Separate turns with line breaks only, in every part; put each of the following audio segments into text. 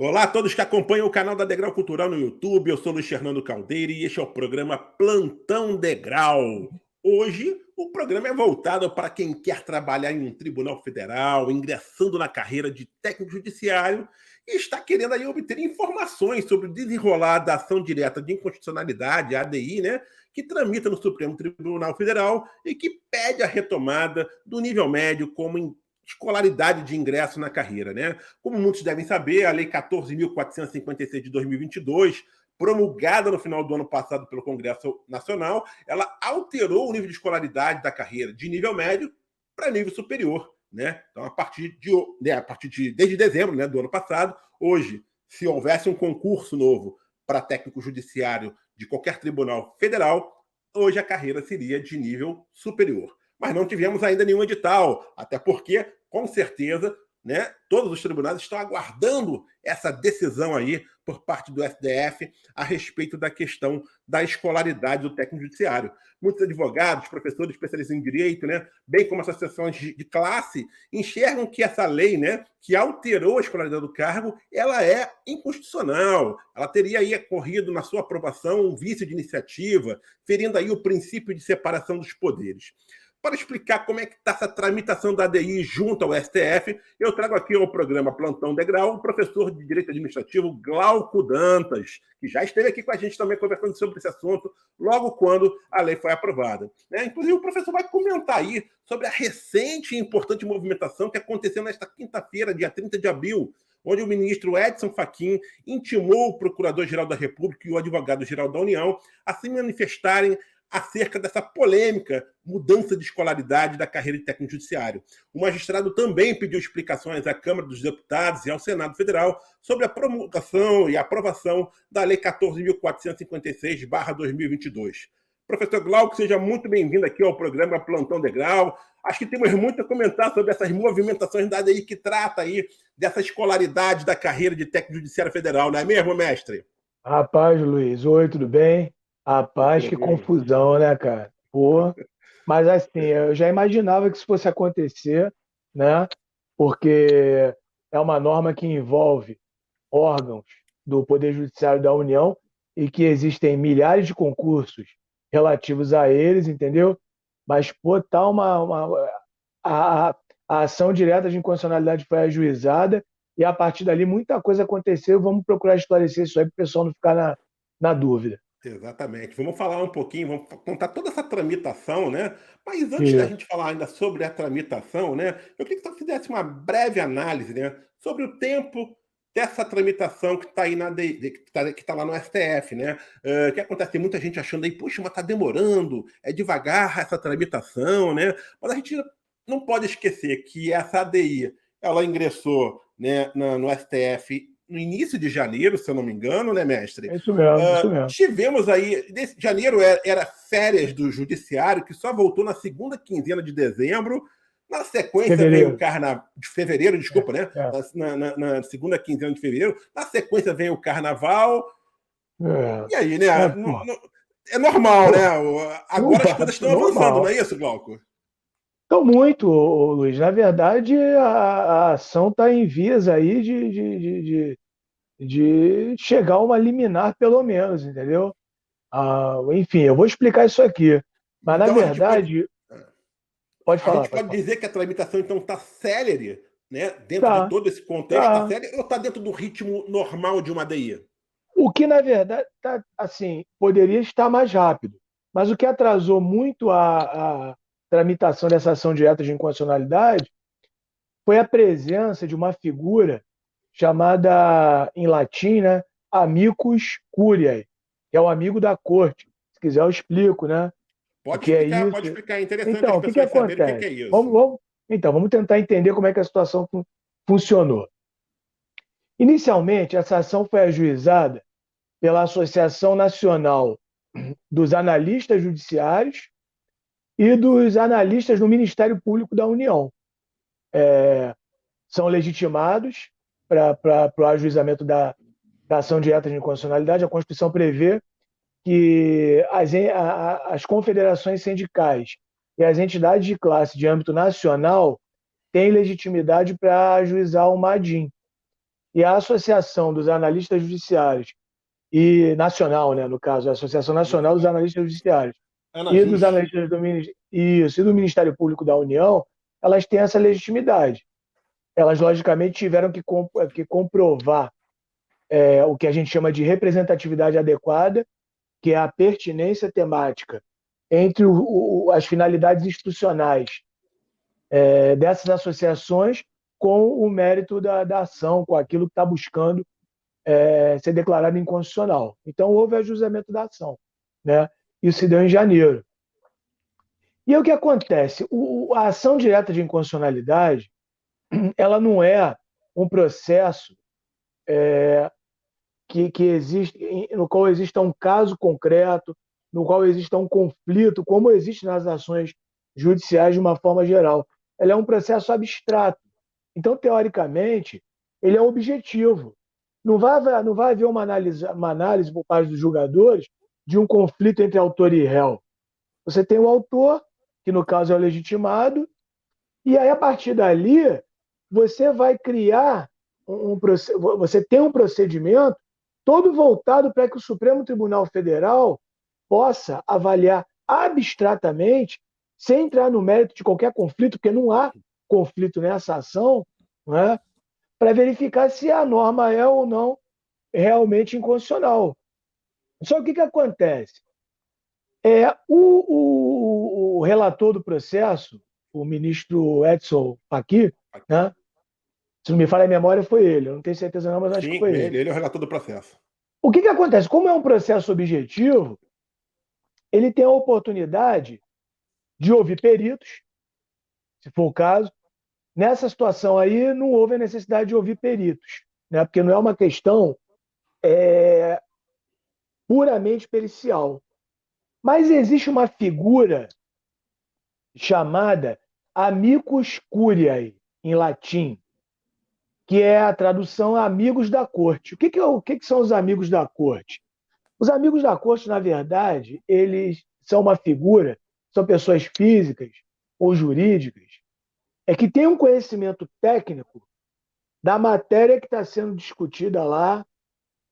Olá a todos que acompanham o canal da Degrau Cultural no YouTube. Eu sou Luiz Fernando Caldeira e este é o programa Plantão Degrau. Hoje, o programa é voltado para quem quer trabalhar em um tribunal federal, ingressando na carreira de técnico judiciário e está querendo aí obter informações sobre o desenrolar da ação direta de inconstitucionalidade, a ADI, né, que tramita no Supremo Tribunal Federal e que pede a retomada do nível médio como escolaridade de ingresso na carreira, né? Como muitos devem saber, a Lei 14.456 de 2022, promulgada no final do ano passado pelo Congresso Nacional, ela alterou o nível de escolaridade da carreira de nível médio para nível superior, né? Então, desde dezembro, né, do ano passado, hoje, se houvesse um concurso novo para técnico judiciário de qualquer tribunal federal, hoje a carreira seria de nível superior. Mas não tivemos ainda nenhum edital, até porque, com certeza, né, todos os tribunais estão aguardando essa decisão aí por parte do STF a respeito da questão da escolaridade do técnico judiciário. Muitos advogados, professores especialistas em direito, né, bem como associações de classe, enxergam que essa lei, né, que alterou a escolaridade do cargo, ela é inconstitucional. Ela teria aí ocorrido na sua aprovação um vício de iniciativa, ferindo aí o princípio de separação dos poderes. Para explicar como é que está essa tramitação da ADI junto ao STF, eu trago aqui ao programa Plantão Degrau o professor de Direito Administrativo Glauco Dantas, que já esteve aqui com a gente também conversando sobre esse assunto logo quando a lei foi aprovada. Inclusive, o professor vai comentar aí sobre a recente e importante movimentação que aconteceu nesta quinta-feira, dia 30 de abril, onde o ministro Edson Fachin intimou o Procurador-Geral da República e o Advogado-Geral da União a se manifestarem acerca dessa polêmica mudança de escolaridade da carreira de técnico judiciário. O magistrado também pediu explicações à Câmara dos Deputados e ao Senado Federal sobre a promulgação e aprovação da Lei 14.456/2022. Professor Glauco, seja muito bem-vindo aqui ao programa Plantão Degrau. Acho que temos muito a comentar sobre essas movimentações da ADI que trata aí dessa escolaridade da carreira de técnico judiciário federal, não é mesmo, mestre?
Rapaz, Luiz, oi, tudo bem? Rapaz, que
Tranquilo.
confusão, né, cara? Pô, mas assim, eu já imaginava que isso fosse acontecer, né? Porque é uma norma que envolve órgãos do Poder Judiciário da União e que existem milhares de concursos relativos a eles, entendeu? Mas, pô, tá a, a a ação direta de inconstitucionalidade foi ajuizada e a partir dali muita coisa aconteceu. Vamos procurar esclarecer isso aí para o pessoal não ficar na dúvida.
Exatamente. Vamos falar um pouquinho, vamos contar toda essa tramitação, né? Mas antes da
Isso.
gente falar ainda sobre a tramitação, né? Eu queria que você fizesse uma breve análise, né? Sobre o tempo dessa tramitação que está aí que tá lá no STF, né? Que acontece, tem muita gente achando aí, puxa, mas está demorando, é devagar essa tramitação, né? Mas a gente não pode esquecer que essa ADI, ela ingressou, né, no STF no início de janeiro, se eu não me engano, né, mestre?
É isso mesmo, isso mesmo.
Tivemos aí, janeiro era férias do judiciário, que só voltou na segunda quinzena de dezembro. Na sequência vem o
Fevereiro.
carnaval, de fevereiro,
É,
desculpa, né?
é,
Na segunda quinzena de fevereiro. Na sequência vem o carnaval. E aí, né?
pô,
É normal, né?
pô,
Agora as coisas estão avançando, não
normal.
é isso, Glauco?
Então, muito, Luiz. Na verdade, a ação está em vias aí de chegar a uma liminar, pelo menos, entendeu? Enfim, eu vou explicar isso aqui. Mas, na
Então a gente pode.
verdade, pode
A
falar,
gente
pode
pode
falar.
dizer que a tramitação, então, está célere, né? Dentro de
Tá,
todo esse contexto, está
tá.
célere ou está dentro do ritmo normal de uma DI?
O que, na verdade, tá, assim, poderia estar mais rápido. Mas o que atrasou muito a tramitação dessa ação direta de inconstitucionalidade foi a presença de uma figura chamada, em latim, né, amicus curiae, que é o amigo da corte. Se quiser, eu explico, né? O que é
Pode
isso?
explicar. É interessante as
Então, o que
pessoas saberem o que
acontece?
é isso.
Vamos tentar entender como é que a situação funcionou. Inicialmente, essa ação foi ajuizada pela Associação Nacional dos Analistas Judiciários e dos analistas do Ministério Público da União. São legitimados para o ajuizamento da ação direta de inconstitucionalidade. A Constituição prevê que as confederações sindicais e as entidades de classe de âmbito nacional têm legitimidade para ajuizar uma ADIM. e a Associação dos Analistas Judiciários e nacional, né, no caso, a Associação Nacional dos Analistas Judiciários e dos
Anajus.
analistas e do Ministério Público da União, elas têm essa legitimidade. Elas, logicamente, tiveram que comprovar o que a gente chama de representatividade adequada, que é a pertinência temática entre as finalidades institucionais dessas associações com o mérito da ação, com aquilo que está buscando ser declarado inconstitucional. Então, houve ajustamento da ação, né? Isso se deu em janeiro. E aí, o que acontece? A ação direta de inconstitucionalidade, ela não é um processo que existe, no qual exista um caso concreto, no qual exista um conflito, como existe nas ações judiciais de uma forma geral. Ela é um processo abstrato. Então, teoricamente, ele é objetivo. Não vai haver uma análise por parte dos julgadores de um conflito entre autor e réu. Você tem o autor, que no caso é o legitimado, e aí, a partir dali, você vai criar você tem um procedimento todo voltado para que o Supremo Tribunal Federal possa avaliar abstratamente, sem entrar no mérito de qualquer conflito, porque não há conflito nessa ação, né, para verificar se a norma é ou não realmente inconstitucional. Só que o que acontece? O relator do processo, o ministro Edson Fachin, né, se não me falha a memória, foi ele. Eu não tenho certeza não, mas acho que
Sim,
foi ele.
ele é o relator do processo.
O que acontece? Como é um processo objetivo, ele tem a oportunidade de ouvir peritos, se for o caso. Nessa situação aí, não houve a necessidade de ouvir peritos, né? Porque não é uma questão puramente pericial. Mas existe uma figura chamada amicus curiae, em latim, que é a tradução amigos da corte. O que são os amigos da corte? Os amigos da corte, na verdade, eles são uma figura, são pessoas físicas ou jurídicas, que têm um conhecimento técnico da matéria que está sendo discutida lá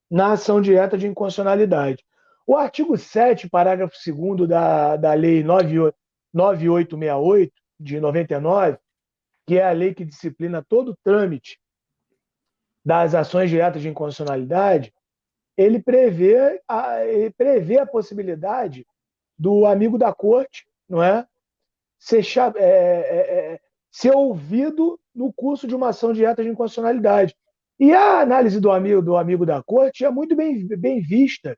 na ação direta de inconstitucionalidade. O artigo 7º, parágrafo 2º da Lei 9868, de 99, que é a lei que disciplina todo o trâmite das ações diretas de inconstitucionalidade, ele prevê a possibilidade do amigo da corte, não é, ser ouvido no curso de uma ação direta de inconstitucionalidade. E a análise do amigo da corte é muito bem vista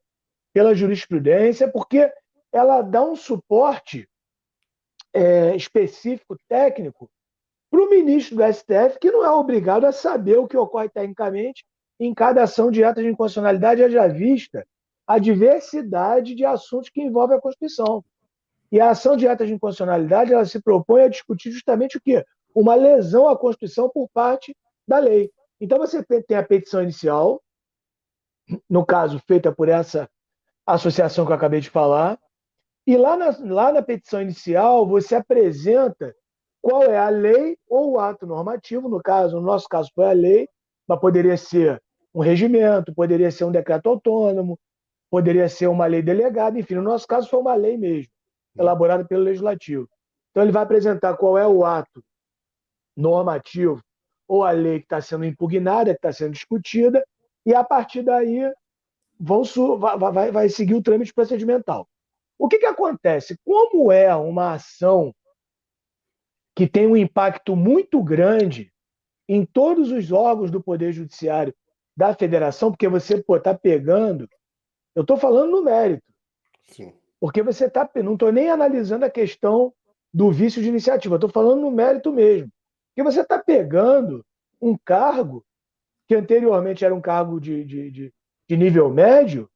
pela jurisprudência, porque ela dá um suporte específico, técnico, para o ministro do STF, que não é obrigado a saber o que ocorre tecnicamente em cada ação direta de inconstitucionalidade, haja vista a diversidade de assuntos que envolvem a Constituição. E a ação direta de inconstitucionalidade, ela se propõe a discutir justamente o quê? Uma lesão à Constituição por parte da lei. Então, você tem a petição inicial, no caso, feita por essa associação que eu acabei de falar, e lá na petição inicial, você apresenta qual é a lei ou o ato normativo, no nosso caso foi a lei, mas poderia ser um regimento, poderia ser um decreto autônomo, poderia ser uma lei delegada, enfim, no nosso caso foi uma lei mesmo, elaborada pelo Legislativo. Então ele vai apresentar qual é o ato normativo ou a lei que está sendo impugnada, que está sendo discutida, e a partir daí vai seguir o trâmite procedimental. O que acontece? Como é uma ação que tem um impacto muito grande em todos os órgãos do Poder Judiciário da Federação, porque você está pegando, eu estou falando no mérito,
Sim.
porque não estou nem analisando a questão do vício de iniciativa, estou falando no mérito mesmo, porque você está pegando um cargo que anteriormente era um cargo de nível médio,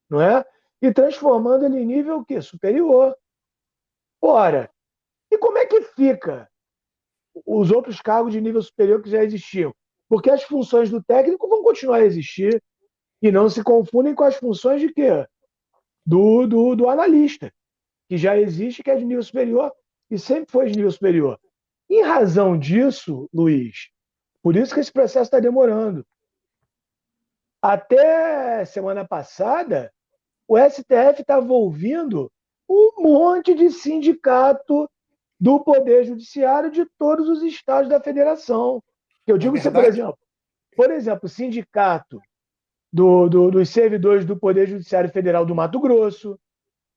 não é? E transformando ele em nível o quê? Superior. Ora, e como é que fica os outros cargos de nível superior que já existiam? Porque as funções do técnico vão continuar a existir e não se confundem com as funções de quê? Do analista, que já existe, que é de nível superior e sempre foi de nível superior. Em razão disso, Luiz, por isso que esse processo está demorando. Até semana passada, o STF estava ouvindo um monte de sindicato do Poder Judiciário de todos os estados da federação. Eu
Na
digo você,
verdade,
por exemplo, o sindicato dos servidores do Poder Judiciário Federal do Mato Grosso,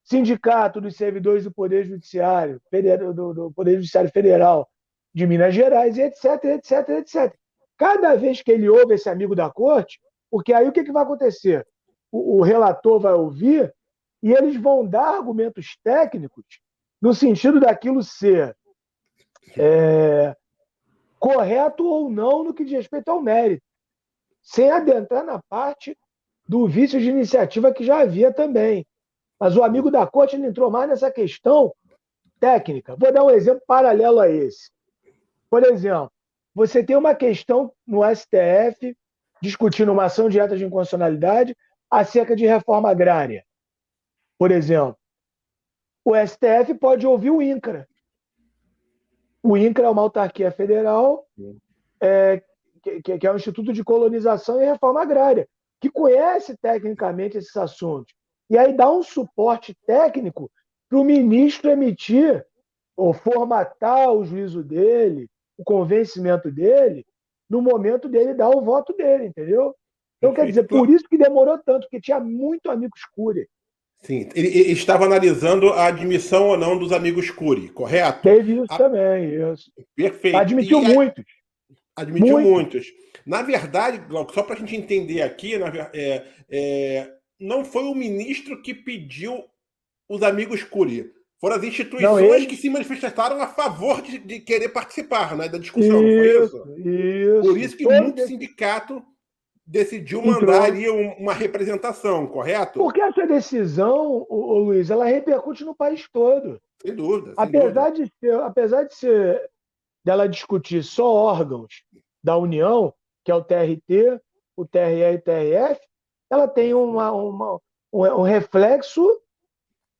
sindicato dos servidores do Poder Judiciário, do Poder Judiciário Federal de Minas Gerais, e etc, etc, etc. Cada vez que ele ouve esse amigo da corte, porque aí o que vai acontecer? O relator vai ouvir e eles vão dar argumentos técnicos no sentido daquilo ser correto ou não no que diz respeito ao mérito, sem adentrar na parte do vício de iniciativa que já havia também. Mas o amigo da corte ele entrou mais nessa questão técnica. Vou dar um exemplo paralelo a esse. Por exemplo, você tem uma questão no STF discutindo uma ação direta de inconstitucionalidade acerca de reforma agrária. Por exemplo, o STF pode ouvir o INCRA. O INCRA é uma autarquia federal que é o Instituto de Colonização e Reforma Agrária, que conhece tecnicamente esses assuntos. E aí dá um suporte técnico para o ministro emitir ou formatar o juízo dele, o convencimento dele, no momento dele dar o voto dele, entendeu? Então, quer dizer, por isso que demorou tanto, porque tinha muito amigo Cury.
Sim, ele estava analisando a admissão ou não dos amigos Cury, correto?
Teve isso também, isso.
Perfeito.
Admitiu muitos.
Admitiu muitos. Na verdade, Glauco, só para a gente entender aqui, não foi o ministro que pediu os amigos Cury. Foram as instituições que se manifestaram a favor de querer participar, né, da discussão, não foi isso?
Isso.
Por isso que muito sindicato decidiu mandar ali uma representação, correto?
Porque essa decisão, Luiz, ela repercute no país todo.
Sem dúvida.
Apesar de ser dela discutir só órgãos da União, que é o TRT, o TRE e o TRF, ela tem um reflexo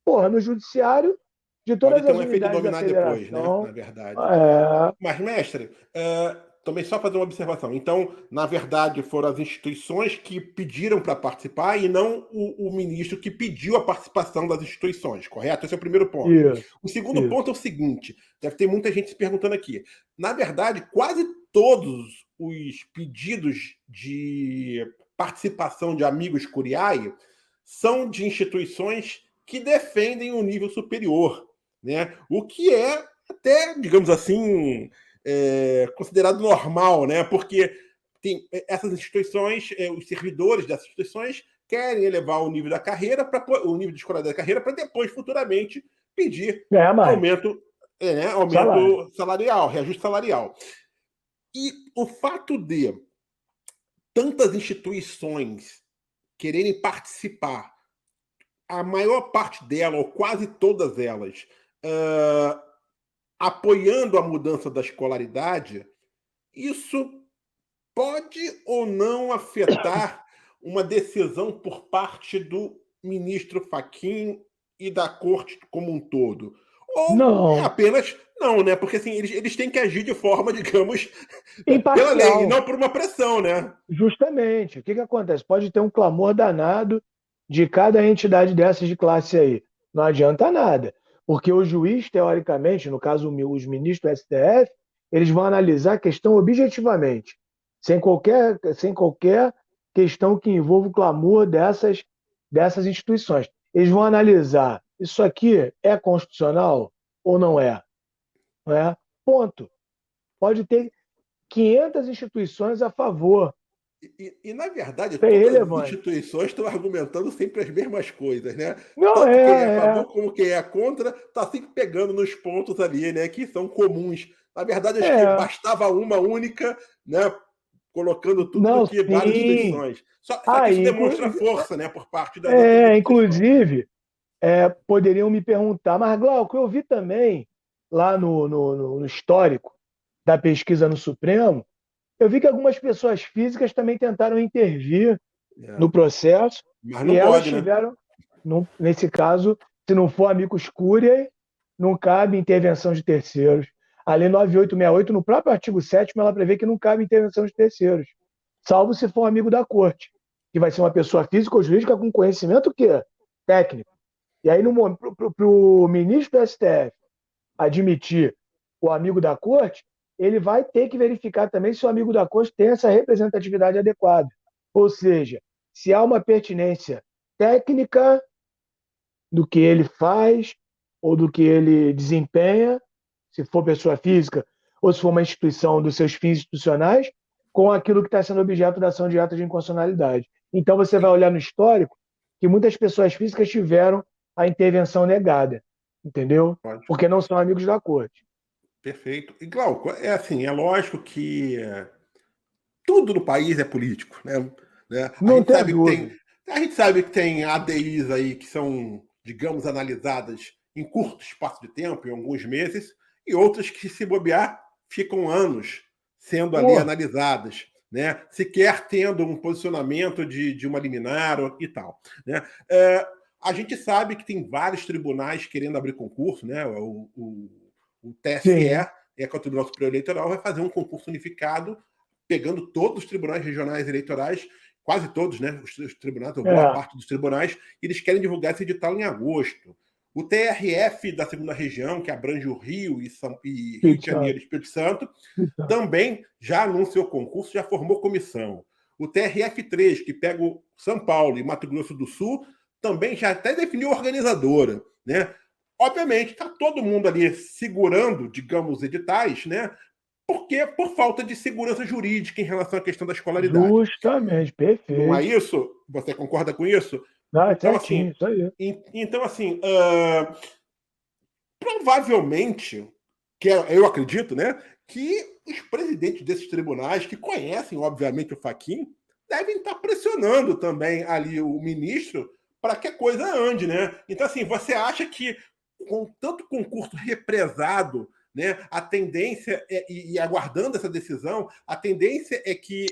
no judiciário de todas as unidades da federação.
Depois, né? Na verdade. Mas, mestre, também só fazer uma observação. Então, na verdade, foram as instituições que pediram para participar e não o ministro que pediu a participação das instituições, correto? Esse é o primeiro ponto. O segundo ponto é o seguinte, deve ter muita gente se perguntando aqui. Na verdade, quase todos os pedidos de participação de amigos Curiae são de instituições que defendem um nível superior, né? O que é até, digamos assim, considerado normal, né? Porque tem essas instituições, os servidores dessas instituições querem elevar o nível da carreira, o nível de escolaridade da carreira, para depois, futuramente, pedir aumento salarial, reajuste salarial. E o fato de tantas instituições quererem participar, a maior parte delas, ou quase todas elas, apoiando a mudança da escolaridade, isso pode ou não afetar uma decisão por parte do ministro Fachin e da corte como um todo? Ou
não.
Apenas não, né? Porque assim, eles têm que agir de forma, digamos,
imparcial.
Pela lei, e não por uma pressão, né?
Justamente. O que acontece? Pode ter um clamor danado de cada entidade dessas de classe aí. Não adianta nada. Porque o juiz, teoricamente, no caso os ministros do STF, eles vão analisar a questão objetivamente, sem qualquer questão que envolva o clamor dessas instituições. Eles vão analisar, isso aqui é constitucional ou não é? Não é? Ponto. Pode ter 500 instituições a favor.
E na verdade, todas as instituições estão argumentando sempre as mesmas coisas, né? Tanto quem é a favor como quem é contra está sempre pegando nos pontos ali, né? Que são comuns. Na verdade, acho que bastava uma única, né? Colocando tudo no que várias instituições. Só que isso demonstra força, né? Por parte das outras
inclusive, poderiam me perguntar, mas Glauco, eu vi também lá no histórico da pesquisa no Supremo, eu vi que algumas pessoas físicas também tentaram intervir no processo.
Mas não
e elas
pode,
tiveram, nesse caso, se não for amicus curiae, não cabe intervenção de terceiros. A Lei 9868, no próprio artigo 7º, ela prevê que não cabe intervenção de terceiros, salvo se for amigo da corte. que vai ser uma pessoa física ou jurídica com conhecimento o quê? Técnico. E aí, para o ministro do STF admitir o amigo da corte, ele vai ter que verificar também se o amigo da corte tem essa representatividade adequada. Ou seja, se há uma pertinência técnica do que ele faz ou do que ele desempenha, se for pessoa física ou se for uma instituição dos seus fins institucionais, com aquilo que está sendo objeto da ação de ato de inconstitucionalidade. Então, você vai olhar no histórico que muitas pessoas físicas tiveram a intervenção negada, entendeu?
Pode.
Porque não são amigos da corte.
Perfeito. E, Glauco, é assim, é lógico que tudo no país é político, né?
Não tem dúvida.
A gente sabe que tem ADIs aí que são, digamos, analisadas em curto espaço de tempo, em alguns meses, e outras que, se bobear, ficam anos sendo ali analisadas, né? Sequer tendo um posicionamento de uma liminar e tal, né? A gente sabe que tem vários tribunais querendo abrir concurso, né? O TSE, que é o Tribunal Superior Eleitoral, vai fazer um concurso unificado, pegando todos os tribunais regionais eleitorais, quase todos, né? Os tribunais, ou boa parte dos tribunais, e eles querem divulgar esse edital em agosto. O TRF da segunda região, que abrange o Rio e Rio de Janeiro e Espírito Santo, também já anunciou concurso, já formou comissão. O TRF3, que pega o São Paulo e Mato Grosso do Sul, também já até definiu organizadora, né? Obviamente, está todo mundo ali segurando, digamos, editais, né? Porque por falta de segurança jurídica em relação à questão da escolaridade.
Justamente, perfeito.
Não é isso? Você concorda com isso?
Não, então, certinho, isso aí.
Então, assim, provavelmente, eu acredito, né, que os presidentes desses tribunais, que conhecem, obviamente, o Fachin, devem estar pressionando também ali o ministro para que a coisa ande, né? Então, assim, você acha que com tanto concurso represado, né, a tendência, e aguardando essa decisão, a tendência é que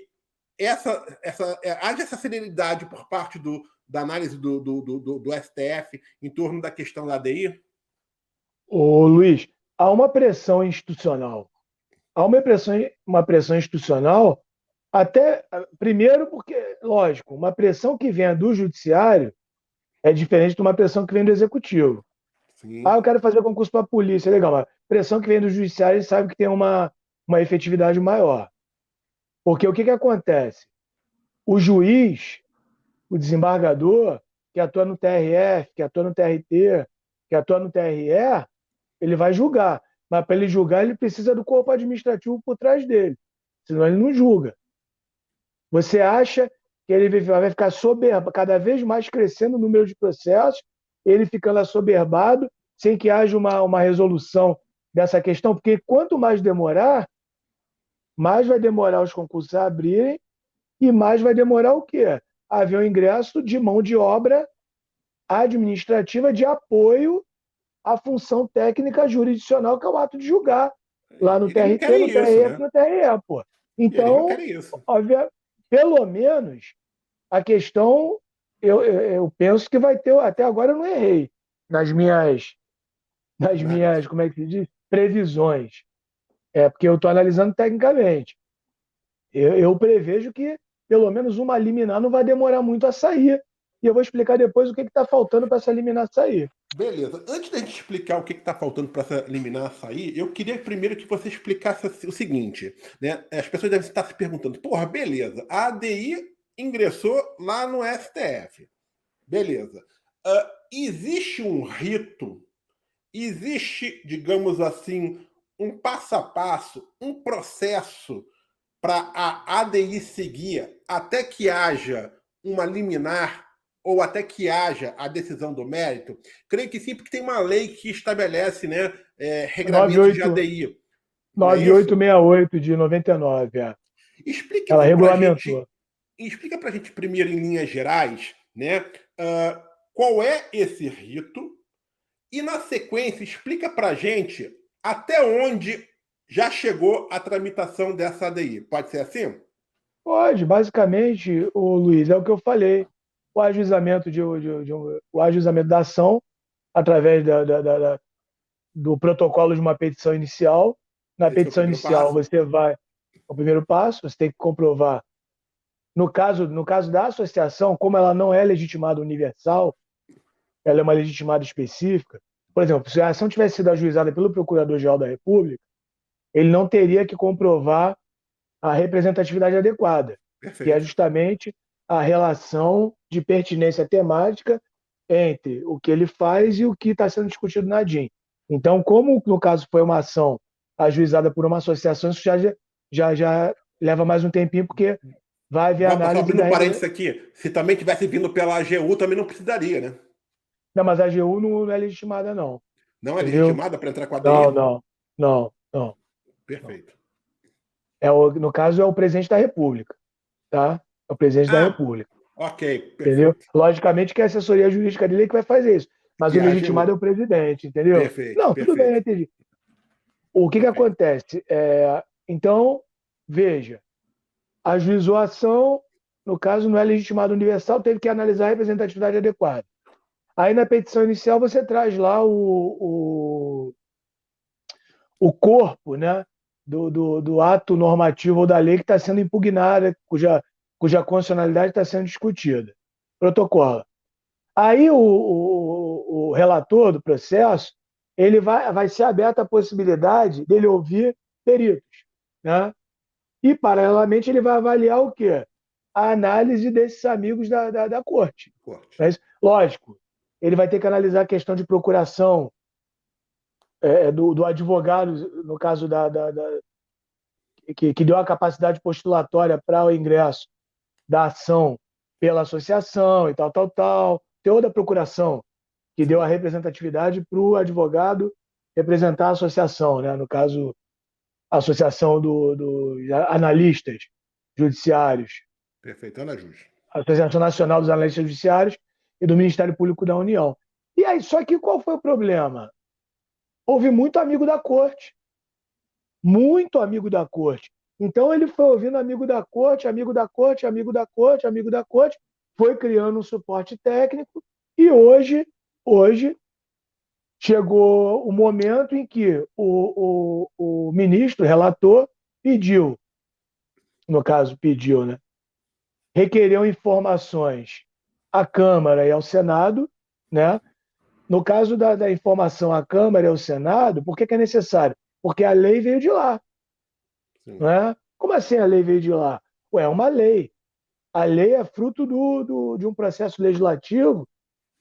haja essa celeridade por parte da análise do STF em torno da questão da ADI?
Ô, Luiz, há uma pressão institucional. Há uma pressão institucional, até, primeiro porque, lógico, uma pressão que venha do judiciário é diferente de uma pressão que vem do executivo.
Sim.
Eu quero fazer concurso para a polícia, legal, mas pressão que vem do judiciário, ele sabe que tem uma efetividade maior. Porque o que acontece? O juiz, o desembargador, que atua no TRF, que atua no TRT, que atua no TRE, ele vai julgar. Mas para ele julgar, ele precisa do corpo administrativo por trás dele. Senão ele não julga. Você acha que ele vai ficar soberbo, cada vez mais crescendo o número de processos, ele ficando assoberbado, sem que haja uma resolução dessa questão? Porque quanto mais demorar, mais vai demorar os concursos a abrirem e mais vai demorar o quê? Haver o ingresso de mão de obra administrativa de apoio à função técnica jurisdicional, que é o ato de julgar, lá no TRT, no TRF, no TRE, pô. Então, pelo menos, a questão, eu penso que vai ter, até agora eu não errei, nas minhas, como é que se diz? Previsões. Porque eu estou analisando tecnicamente. Eu prevejo que pelo menos uma liminar não vai demorar muito a sair. E eu vou explicar depois o que está faltando para essa liminar sair.
Beleza. Antes da gente explicar o que está faltando para essa liminar sair, eu queria primeiro que você explicasse o seguinte, né? As pessoas devem estar se perguntando, porra, beleza, a ADI ingressou lá no STF. Beleza. Existe um rito, existe, digamos assim, um passo a passo, um processo para a ADI seguir até que haja uma liminar ou até que haja a decisão do mérito? Creio que sim, porque tem uma lei que estabelece, né, regulamentos de ADI.
9868 de 99,
Explique
Ela
então
regulamentou.
Explica para a gente primeiro, em linhas gerais, né, qual é esse rito e, na sequência, explica para a gente até onde já chegou a tramitação dessa ADI. Pode ser assim?
Pode. Basicamente, Luiz, é o que eu falei. O ajuizamento, o ajuizamento da ação através do protocolo de uma petição inicial. Na petição inicial, você vai... O primeiro passo, você tem que comprovar no caso da associação, como ela não é legitimada universal, ela é uma legitimada específica. Por exemplo, se a ação tivesse sido ajuizada pelo Procurador-Geral da República, ele não teria que comprovar a representatividade adequada, que é
Perfeito.
justamente a relação de pertinência temática entre o que ele faz e o que está sendo discutido na DIN. Então, como no caso foi uma ação ajuizada por uma associação, isso já leva mais um tempinho, porque vai haver
Só
análise
abrindo
da
um parênteses
representatividade.
aqui, se também tivesse vindo pela AGU, também não precisaria, né?
Não, mas a AGU não é legitimada, não.
Não é
Entendeu?
legitimada para entrar com a
Não,
DI?
não, não, não, não.
Perfeito.
No caso, é o presidente da República, tá? É o presidente da
Ah,
República.
ok,
Entendeu?
perfeito.
Logicamente que a assessoria jurídica dele é que vai fazer isso, mas o
E a
legitimado é
AGU?
o presidente, entendeu?
Perfeito,
Não, tudo bem, eu
perfeito,
entendi. O que
perfeito.
acontece? Então, veja, ajuizou a ação, no caso não é legitimado universal, teve que analisar a representatividade adequada. Aí na petição inicial você traz lá o corpo, né, do ato normativo ou da lei que está sendo impugnada, cuja constitucionalidade está sendo discutida. Protocolo. Aí o relator do processo, ele vai ser aberta a possibilidade dele ouvir peritos, né? E, paralelamente, ele vai avaliar o quê? A análise desses amigos da corte.
Corte.
Mas, lógico, ele vai ter que analisar a questão de procuração do advogado, no caso que deu a capacidade postulatória para o ingresso da ação pela associação e tal, tal, tal. Toda a procuração que deu a
Sim,
representatividade para o advogado representar a associação, né? No caso, a Associação dos Analistas Judiciários,
perfeito. Ana Júlia.
a Associação Nacional dos Analistas Judiciários e do Ministério Público da União. E aí, só que qual foi o problema? Houve muito amigo da corte, muito amigo da corte. Então ele foi ouvindo amigo da corte, amigo da corte, amigo da corte, amigo da corte, foi criando um suporte técnico e hoje chegou o momento em que o ministro, relator, pediu, no caso pediu, né, requereu informações à Câmara e ao Senado, né? No caso da informação à Câmara e ao Senado, por que é necessário? Porque a lei veio de lá,
Sim,
não é? Como assim a lei veio de lá? Ué, é uma lei. A lei é fruto de um processo legislativo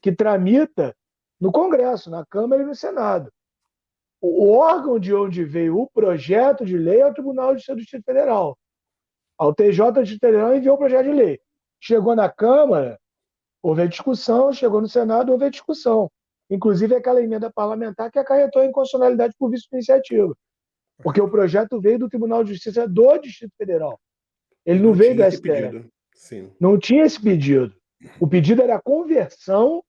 que tramita no Congresso, na Câmara e no Senado. O órgão de onde veio o projeto de lei é o Tribunal de Justiça do Distrito Federal. Ao TJ do Distrito Federal enviou o projeto de lei. Chegou na Câmara, houve a discussão, chegou no Senado, houve a discussão. Inclusive aquela emenda parlamentar que acarretou a inconstitucionalidade por vício de iniciativa. Porque o
correto.
projeto veio do Tribunal de Justiça do Distrito Federal.
E
Ele não
não
veio
tinha
do
esse
STF.
pedido. Sim,
Não tinha esse pedido. O pedido era a conversão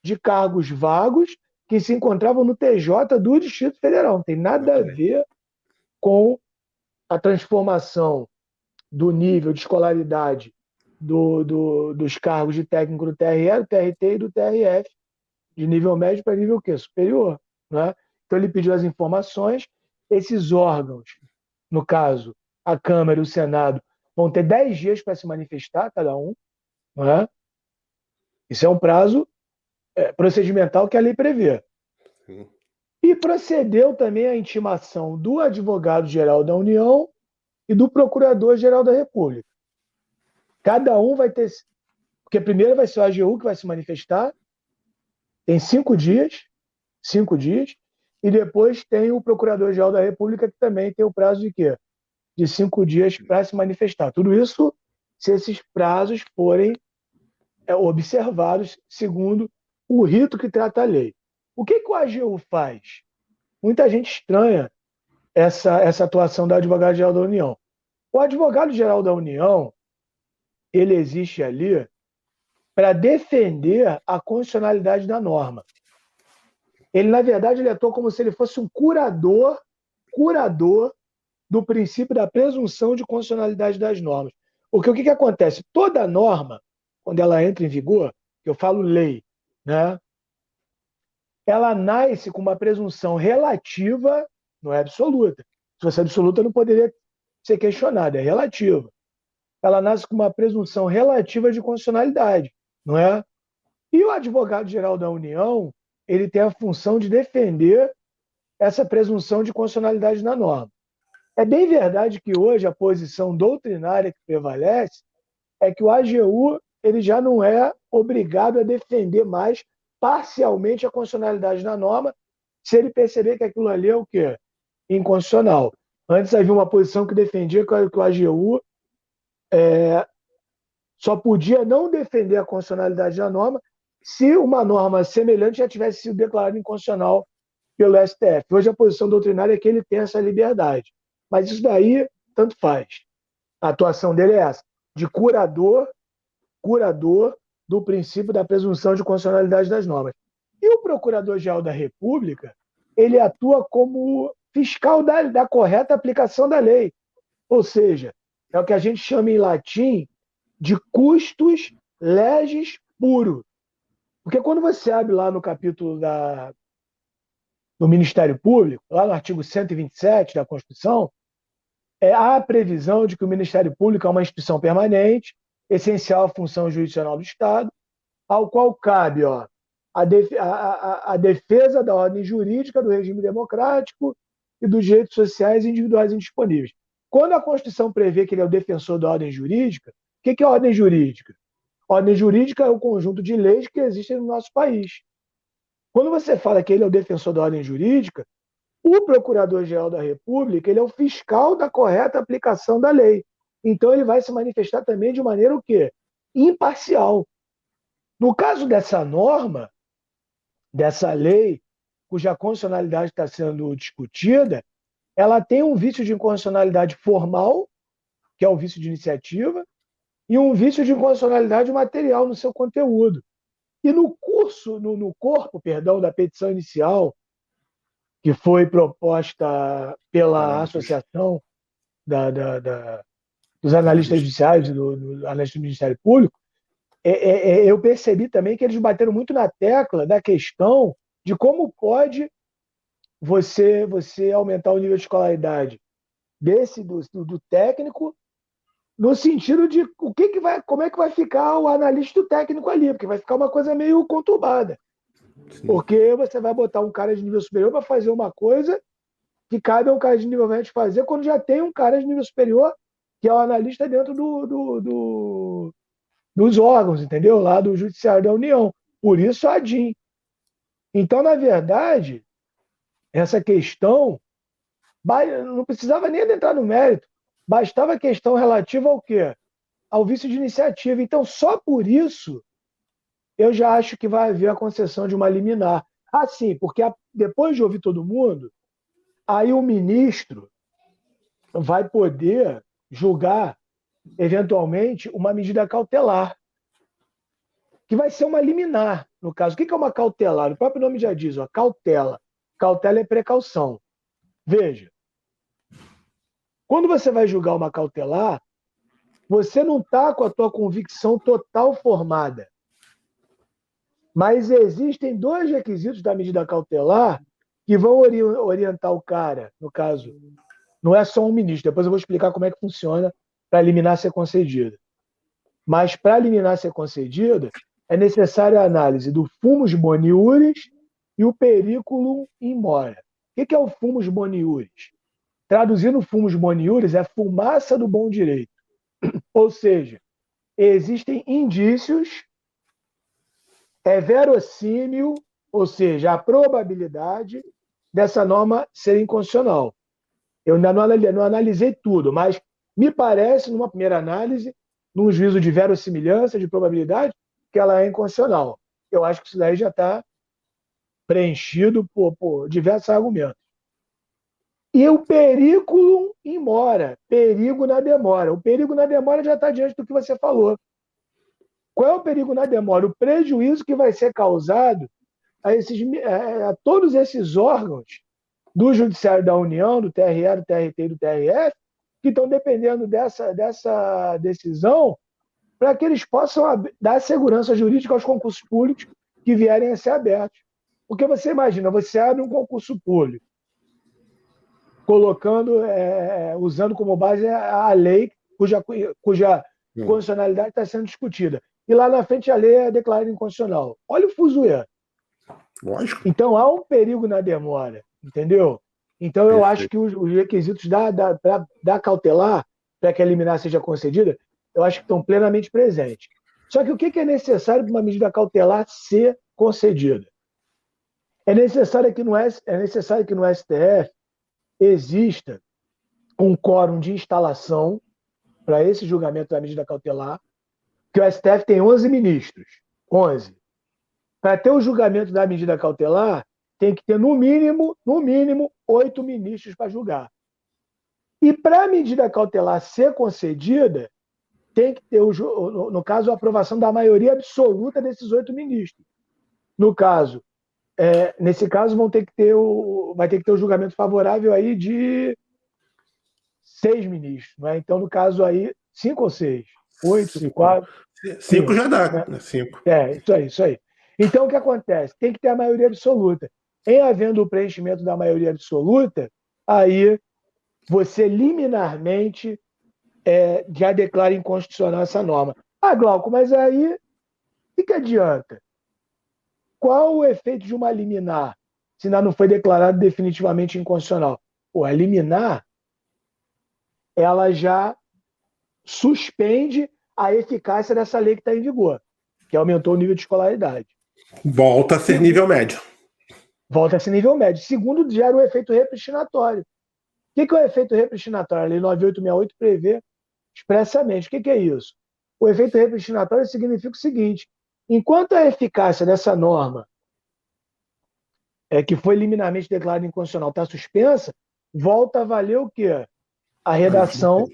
de cargos vagos que se encontravam no TJ do Distrito Federal. Não tem nada a
exatamente.
ver com a transformação do nível de escolaridade dos cargos de técnico do TRE, do TRT e do TRF, de nível médio para nível quê? Superior. Né? Então ele pediu as informações, esses órgãos, no caso, a Câmara e o Senado, vão ter 10 dias para se manifestar, cada um. Né? Isso é um prazo procedimental que a lei prevê.
Sim,
E procedeu também a intimação do advogado-geral da União e do procurador-geral da República. Cada um vai ter. Porque primeiro vai ser o AGU que vai se manifestar, tem 5 dias, e depois tem o Procurador-Geral da República, que também tem o prazo de quê? De 5 dias para se manifestar. Tudo isso se esses prazos forem observados segundo o rito que trata a lei. O que o AGU faz? Muita gente estranha essa atuação do Advogado-Geral da União. O Advogado-Geral da União, ele existe ali para defender a constitucionalidade da norma. Ele, na verdade, ele atua como se ele fosse um curador do princípio da presunção de constitucionalidade das normas. Porque o que acontece? Toda norma, quando ela entra em vigor, eu falo lei, né? Ela nasce com uma presunção relativa, não é absoluta. Se fosse absoluta, não poderia ser questionada, é relativa. ela nasce com uma presunção relativa de constitucionalidade, não é? E o advogado-geral da União, ele tem a função de defender essa presunção de constitucionalidade na norma. É bem verdade que hoje a posição doutrinária que prevalece é que o AGU ele já não é obrigado a defender mais parcialmente a constitucionalidade da norma, se ele perceber que aquilo ali é o quê? Inconstitucional. Antes havia uma posição que defendia que o AGU só podia não defender a constitucionalidade da norma se uma norma semelhante já tivesse sido declarada inconstitucional pelo STF. Hoje a posição doutrinária é que ele tem essa liberdade. Mas isso daí, tanto faz. A atuação dele é essa, de curador do princípio da presunção de constitucionalidade das normas. E o Procurador-Geral da República, ele atua como fiscal da correta aplicação da lei. Ou seja, é o que a gente chama em latim de custos legis puro. Porque quando você abre lá no capítulo do Ministério Público, lá no artigo 127 da Constituição, há a previsão de que o Ministério Público é uma instituição permanente, essencial à função jurisdicional do Estado, ao qual cabe a defesa da ordem jurídica, do regime democrático e dos direitos sociais individuais indisponíveis. Quando a Constituição prevê que ele é o defensor da ordem jurídica, o que é a ordem jurídica? A ordem jurídica é o conjunto de leis que existem no nosso país. Quando você fala que ele é o defensor da ordem jurídica, o Procurador-Geral da República ele é o fiscal da correta aplicação da lei. Então ele vai se manifestar também de maneira o quê? Imparcial. No caso dessa norma, dessa lei, cuja constitucionalidade está sendo discutida, ela tem um vício de inconstitucionalidade formal, que é o vício de iniciativa, e um vício de inconstitucionalidade material no seu conteúdo. E no corpo da petição inicial, que foi proposta pela Associação dos Analistas Judiciários e do Analista do Ministério Público, eu percebi também que eles bateram muito na tecla da questão de como pode você aumentar o nível de escolaridade do técnico, no sentido de como é que vai ficar o analista do técnico ali, porque vai ficar uma coisa meio conturbada. Sim. Porque você vai botar um cara de nível superior para fazer uma coisa que cabe a um cara de nível médio fazer, quando já tem um cara de nível superior, que é o analista dentro dos órgãos, entendeu? Lá do Judiciário da União. Por isso a ADIM. Então, na verdade, essa questão não precisava nem adentrar no mérito, bastava a questão relativa ao quê? Ao vício de iniciativa. Então, só por isso, eu já acho que vai haver a concessão de uma liminar. Ah, sim, porque depois de ouvir todo mundo, aí o ministro vai poder julgar, eventualmente, uma medida cautelar, que vai ser uma liminar, no caso. O que é uma cautelar? O próprio nome já diz, cautela. Cautela é precaução. Veja, quando você vai julgar uma cautelar, você não está com a tua convicção total formada. Mas existem dois requisitos da medida cautelar que vão orientar o cara, no caso, não é só um ministro, depois eu vou explicar como é que funciona para a liminar ser concedida. Mas para a liminar ser concedida, é necessária a análise do fumus boniuris e o periculum in mora. O que é o fumus boniuris? Traduzindo fumus boniuris é fumaça do bom direito. Ou seja, existem indícios, é verossímil, ou seja, a probabilidade dessa norma ser inconstitucional. Eu ainda não analisei tudo, mas me parece, numa primeira análise, num juízo de verossimilhança, de probabilidade, que ela é inconstitucional. Eu acho que isso daí já está preenchido por diversos argumentos. E o periculum in mora, perigo na demora. O perigo na demora já está diante do que você falou. Qual é o perigo na demora? O prejuízo que vai ser causado a todos esses órgãos do Judiciário da União, do TRE, do TRT e do TRF, que estão dependendo dessa decisão para que eles possam dar segurança jurídica aos concursos públicos que vierem a ser abertos. Porque você imagina, você abre um concurso público, colocando, usando como base a lei cuja constitucionalidade está sendo discutida. E lá na frente a lei é declarada inconstitucional. Olha o fuzuê.
Lógico.
Então há um perigo na demora, entendeu? Então eu acho que os requisitos da cautelar, para que a liminar seja concedida, eu acho que estão plenamente presentes. Só que o que é necessário para uma medida cautelar ser concedida? É necessário que no STF exista um quórum de instalação para esse julgamento da medida cautelar, que o STF tem 11 ministros. 11. Para ter o julgamento da medida cautelar, tem que ter, no mínimo, 8 ministros para julgar. E para a medida cautelar ser concedida, tem que ter, no caso, a aprovação da maioria absoluta desses 8 ministros. Nesse caso, vai ter que ter o julgamento favorável aí de 6 ministros. Não é? Então, no caso aí, 5 ou 6? 8, 4?
5 já dá,
né?
5.
Isso aí. Então, o que acontece? Tem que ter a maioria absoluta. Em havendo o preenchimento da maioria absoluta, aí você liminarmente já declara inconstitucional essa norma. Ah, Glauco, mas aí o que adianta? Qual o efeito de uma liminar se ainda não foi declarado definitivamente inconstitucional? A liminar, ela já suspende a eficácia dessa lei que está em vigor, que aumentou o nível de escolaridade.
Volta a ser nível médio.
Volta a ser nível médio. Segundo, gera o efeito repristinatório. O que é o efeito repristinatório? A Lei 9868 prevê expressamente. O que é isso? O efeito repristinatório significa o seguinte: enquanto a eficácia dessa norma, que foi liminarmente declarada inconstitucional, está suspensa, volta a valer o quê? A redação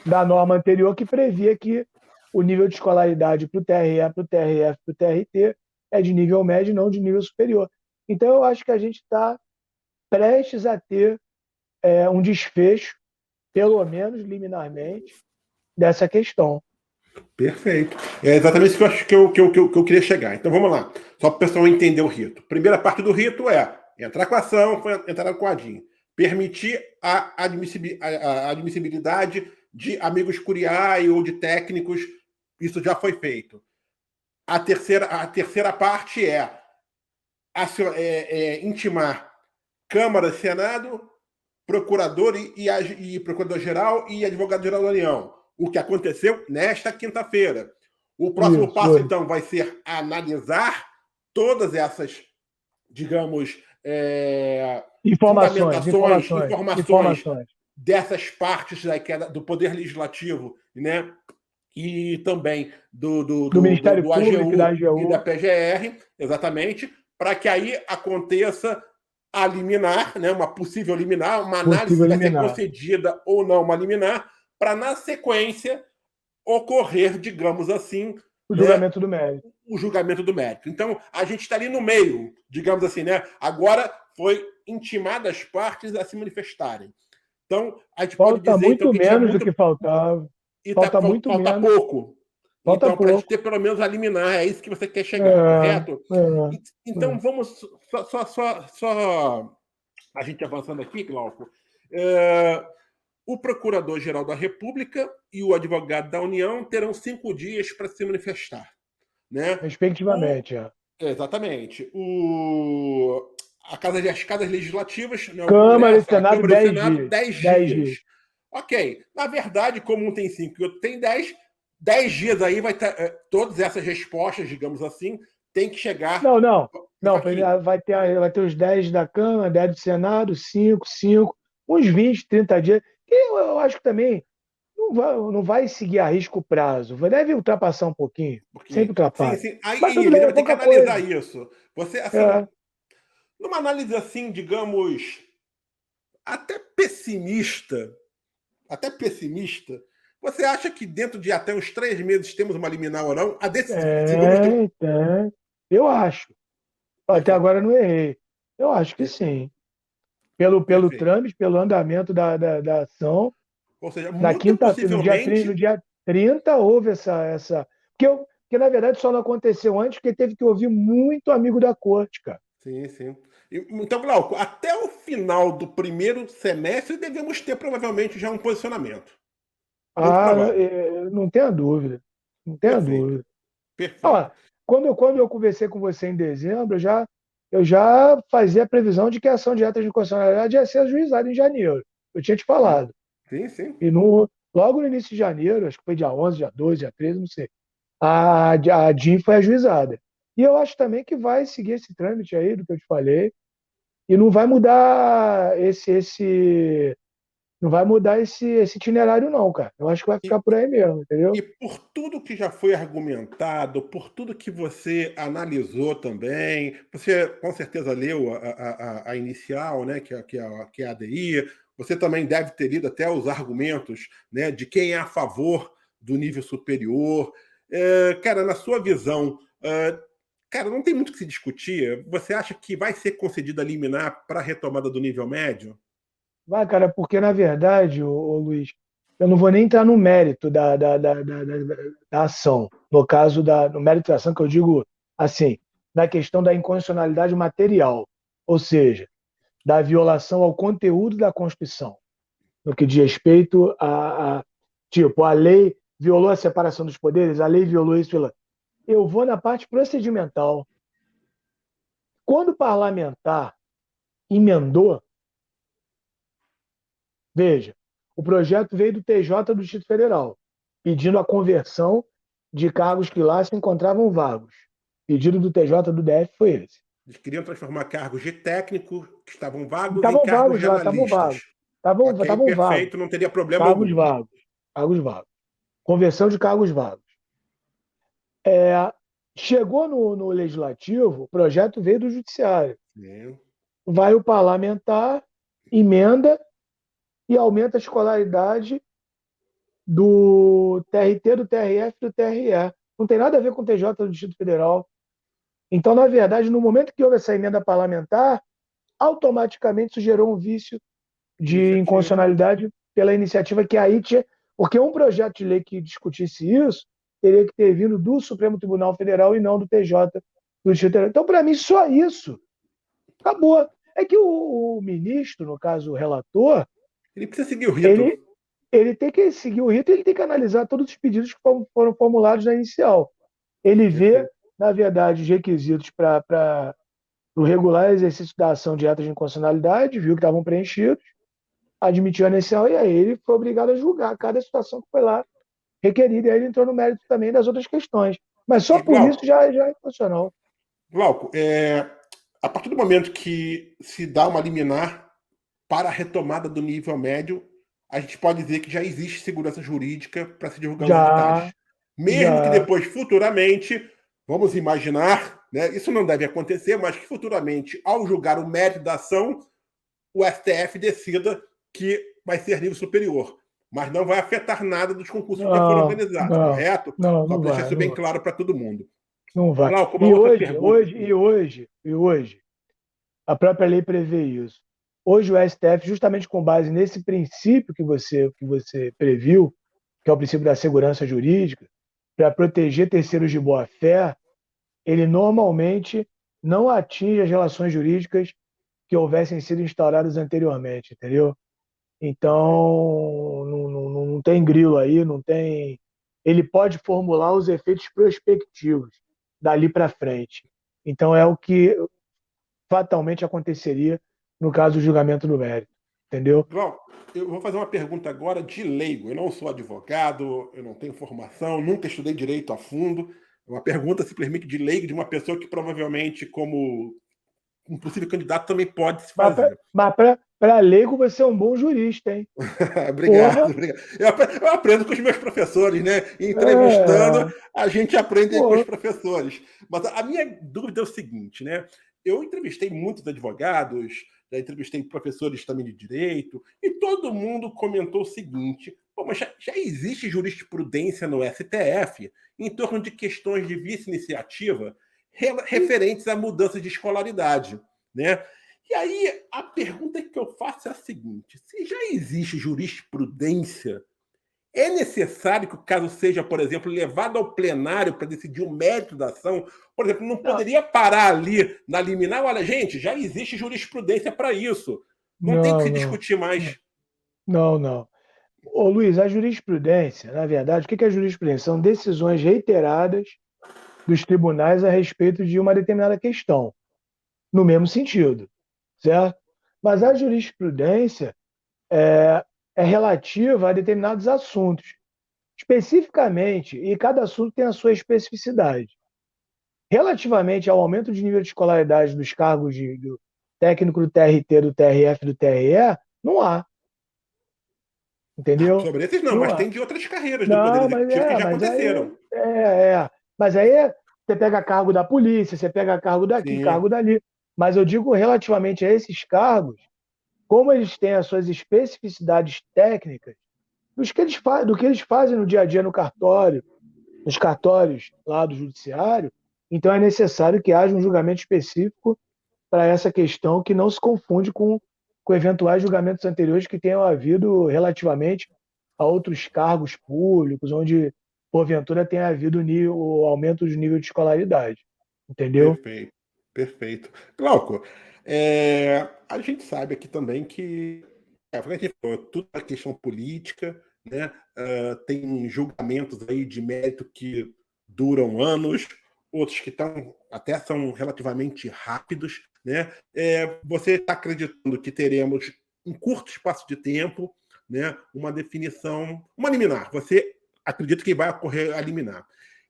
da norma anterior que previa que o nível de escolaridade para o TRE, para o TRF, para o TRT é de nível médio e não de nível superior. Então, eu acho que a gente está prestes a ter um desfecho, pelo menos liminarmente, dessa questão.
Perfeito. É exatamente isso que eu acho que eu queria chegar. Então vamos lá. Só para o pessoal entender o rito. Primeira parte do rito é entrar com a ação, entrar com a ADIM. Permitir a admissibilidade de amigos curiae ou de técnicos. Isso já foi feito. A terceira parte é intimar Câmara, Senado, procurador e procurador-geral e advogado-geral da União. O que aconteceu nesta quinta-feira. O próximo passo, então, vai ser analisar todas essas, digamos,
informações
dessas partes do Poder Legislativo, né? E também do
Ministério Público, da AGU
e da PGR, exatamente, para que aí aconteça a liminar, né, uma possível liminar, uma análise se vai ser concedida ou não uma liminar, para, na sequência, ocorrer, digamos assim,
o julgamento do mérito.
O julgamento do mérito. Então, a gente está ali no meio, digamos assim, né? Agora foi intimada as partes a se manifestarem. Então, a gente pode dizer
muito
então, que
menos do que faltava.
E falta pouco. Então, para a gente ter pelo menos a liminar, é isso que você quer chegar, correto? Então, vamos só a gente avançando aqui, Glauco. O Procurador-Geral da República e o advogado da União terão 5 dias para se manifestar. Né?
Respectivamente.
Exatamente. As casas legislativas, né,
Câmara e Senado,
10 dias. Ok. Na verdade, como um tem 5 e outro tem 10 dias aí vai ter todas essas respostas, digamos assim, tem que chegar.
Não. Vai ter os 10 da Câmara, 10 do Senado, 5, uns 20, 30 dias. E eu acho que também não vai seguir a risco o prazo. Deve ultrapassar um pouquinho. Sempre ultrapassa.
Sim. Aí vai ter que analisar isso. Você, assim, numa análise assim, digamos, até pessimista, você acha que dentro de até uns 3 meses temos uma liminar ou não?
Eu acho. Até agora não errei. Eu acho que sim. Pelo trâmite, pelo andamento da ação.
Ou seja,
na quinta-feira, no dia 30, houve essa. Porque, na verdade, só não aconteceu antes porque teve que ouvir muito amigo da corte, cara.
Sim. Então, Glauco, até o final do primeiro semestre devemos ter provavelmente já um posicionamento. Muito provável.
Não tenha dúvida. Não tenha
Perfeito.
dúvida.
Perfeito.
Ó, quando eu conversei com você em dezembro, eu já fazia a previsão de que a ação direta de inconstitucionalidade ia ser ajuizada em janeiro. Eu tinha te
Sim,
falado.
sim. Sim.
E logo no início de janeiro, acho que foi dia 11, dia 12, dia 13, não sei, a DIN foi ajuizada. E eu acho também que vai seguir esse trâmite aí do que eu te falei, e não vai mudar esse itinerário, não, cara. Eu acho que vai ficar por aí mesmo,
E
entendeu?
por tudo que já foi argumentado, por tudo que você analisou também, você com certeza leu a inicial, né, que é a ADI, você também deve ter lido até os argumentos, né, de quem é a favor do nível superior. Cara, na sua visão, cara, não tem muito o que se discutir. Você acha que vai ser concedida a liminar para a retomada do nível médio?
Vai, cara, porque na verdade, ô Luiz, eu não vou nem entrar no mérito da ação. No caso no mérito da ação, que eu digo assim, na questão da inconstitucionalidade material, ou seja, da violação ao conteúdo da Constituição, no que diz respeito tipo, a lei violou a separação dos poderes, a lei violou isso. Eu vou na parte procedimental. Quando o parlamentar emendou, veja, o projeto veio do TJ do Distrito Federal, pedindo a conversão de cargos que lá se encontravam vagos. O pedido do TJ do DF foi esse.
Eles queriam transformar cargos de técnico que estavam vagos em
Estavam
cargos
vagos
de
lá, estavam
analistas.
vagos. Estavam,
Ok,
estavam vagos.
perfeito, não teria problema
Cargos
algum.
vagos. Cargos vagos. Conversão de cargos vagos. É, chegou no Legislativo, o projeto veio do Judiciário.
Sim.
Vai o parlamentar, emenda e aumenta a escolaridade do TRT, do TRF e do TRE. Não tem nada a ver com o TJ do Distrito Federal. Então, na verdade, no momento que houve essa emenda parlamentar, automaticamente isso gerou um vício de
Iniciativa.
inconstitucionalidade pela iniciativa que aí tinha. Porque um projeto de lei que discutisse isso teria que ter vindo do Supremo Tribunal Federal e não do TJ do Distrito Federal. Então, para mim, só isso acabou. É que o ministro, no caso o relator,
Ele precisa seguir o rito.
ele, ele tem que seguir o rito, ele tem que analisar todos os pedidos que foram formulados na inicial. Ele vê,
Perfeito.
na verdade, os requisitos para o regular exercício da ação direta de inconstitucionalidade, viu que estavam preenchidos, admitiu a inicial e aí ele foi obrigado a julgar cada situação que foi lá requerida. E aí ele entrou no mérito também das outras questões. Mas só
E
por isso já é inconstitucional.
Glauco, a partir do momento que se dá uma liminar para a retomada do nível médio, a gente pode dizer que já existe segurança jurídica para se divulgar os
Já,
detalhes. Mesmo que
já.
depois, futuramente, vamos imaginar, né, isso não deve acontecer, mas que futuramente, ao julgar o mérito da ação, o STF decida que vai ser nível superior. Mas não vai afetar nada dos concursos que já foram
Não,
organizados,
não,
correto?
não,
Só
não
para deixar
vai,
isso
não
bem
vai.
claro para todo mundo.
Não vai.
Glauco, uma
E
outra
hoje,
pergunta
hoje,
aqui.
e hoje, a própria lei prevê isso. Hoje o STF, justamente com base nesse princípio que você previu, que é o princípio da segurança jurídica, para proteger terceiros de boa-fé, ele normalmente não atinge as relações jurídicas que houvessem sido instauradas anteriormente, entendeu?
Perfeito.
Então, não tem grilo aí, não tem. Ele pode formular os efeitos prospectivos dali para frente. Então, é o que fatalmente aconteceria no caso do julgamento do mérito, entendeu?
Glauco, eu vou fazer uma pergunta agora de leigo. Eu não sou advogado, eu não tenho formação, nunca estudei direito a fundo. É uma pergunta simplesmente de leigo, de uma pessoa que provavelmente, como um possível candidato, também pode se fazer.
Mas para leigo você é um bom jurista, hein?
Obrigado,
Porra!
obrigado. Eu aprendo com os meus professores, né? Entrevistando,
É,
a gente aprende com os
porra.
professores. Mas a minha dúvida é o seguinte, né? Eu entrevistei muitos advogados, já entrevistei professores também de direito, e todo mundo comentou o seguinte: pô, mas já existe jurisprudência no STF em torno de questões de vice-iniciativa referentes à mudança de escolaridade, né? E aí, a pergunta que eu faço é a seguinte: se já existe jurisprudência, é necessário que o caso seja, por exemplo, levado ao plenário para decidir o mérito da ação? Por exemplo, não
Não,
poderia parar ali na liminar? Olha, gente, já existe jurisprudência para isso. Não tem que
não,
se
não,
discutir
não,
mais.
não, não. Ô, Luiz, a jurisprudência, na verdade, o que é a jurisprudência? São decisões reiteradas dos tribunais a respeito de uma determinada questão, no mesmo sentido, certo? Mas a jurisprudência é relativa a determinados assuntos, especificamente, e cada assunto tem a sua especificidade. Relativamente ao aumento de nível de escolaridade dos cargos do técnico do TRT, do TRF, do TRE, não há, entendeu?
Sobre esses não,
Não
mas
há.
tem de outras carreiras do Poder
Não,
Executivo que já aconteceram.
mas aí você pega cargo da polícia, você pega cargo daqui,
Sim,
cargo dali. Mas eu digo relativamente a esses cargos, como eles têm as suas especificidades técnicas, do que eles fazem no dia a dia no cartório, nos cartórios lá do judiciário, então é necessário que haja um julgamento específico para essa questão que não se confunde com eventuais julgamentos anteriores que tenham havido relativamente a outros cargos públicos, onde, porventura, tenha havido o aumento do nível de escolaridade. Entendeu?
perfeito, perfeito. Glauco, a gente sabe aqui também que como a gente falou, tudo é questão política, né? Tem julgamentos aí de mérito que duram anos, outros que até são relativamente rápidos, né? Você está acreditando que teremos, em curto espaço de tempo, né, uma definição, uma liminar. Você acredita que vai ocorrer a liminar.